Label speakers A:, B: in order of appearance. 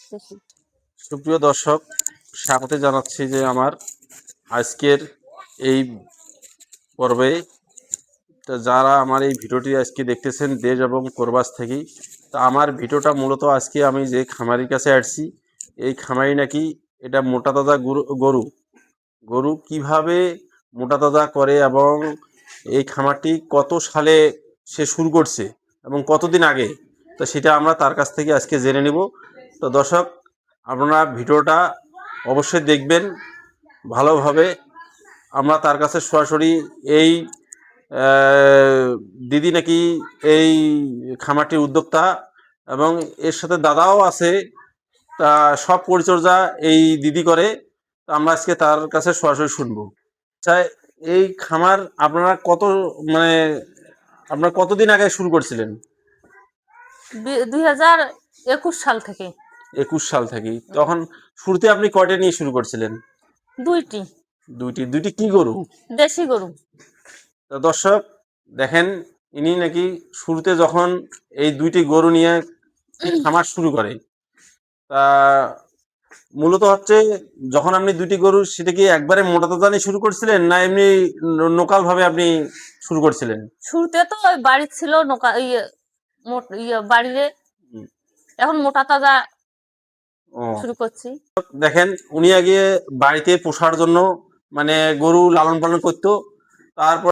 A: সুপ্রিয় দর্শক, স্বাগত জানাচ্ছি যে আমার আজকের এই পর্বে। তো যারা আমার এই ভিডিওটি আজকে দেখতেছেন দেশ এবং প্রবাস থেকেই, তো আমার ভিডিওটা মূলত আজকে আমি যে খামারির কাছে আসছি, এই খামারি নাকি এটা মোটা তাজা গরু গরু কিভাবে মোটা তাজা করে এবং এই খামারটি কত সালে সে শুরু করছে এবং কতদিন আগে, তো সেটা আমরা তার কাছ থেকে আজকে জেনে নিব। তো দর্শক, আপনারা ভিডিওটা অবশ্যই দেখবেন ভালোভাবে। আমরা তার কাছে সরাসরি এই দিদি নাকি এই খামারটির উদ্যোক্তা এবং এর সাথে দাদাও আছে, তা সব পরিচর্যা এই দিদি করে। তো আমরা আজকে তার কাছে সরাসরি শুনবো। আচ্ছা, এই খামার আপনারা মানে আপনারা কতদিন আগে শুরু করছিলেন?
B: 2021 সাল থেকে।
A: 21 সাল থেকে। তখন শুরুতে আপনি কয়টা নিয়ে শুরু করছিলেন? দুইটি কি গরু?
B: দেশি গরু।
A: তো দর্শক দেখেন, ইনি নাকি শুরুতে যখন এই দুইটি গরু নিয়ে খামার শুরু করে, তা মূলত হচ্ছে যখন আপনি দুইটি গরু, সেটা কি একবারে মোটা তাজা নিয়ে শুরু করছিলেন না এমনি লোকাল ভাবে আপনি শুরু করছিলেন?
B: শুরুতে তো ওই বাড়ি ছিল বাড়িতে, এখন মোটা তাজা শুরু করছি।
A: দেখেন, উনি আগে বাড়িতে পোষার জন্য মানে গরু লালন পালন করতো, তারপর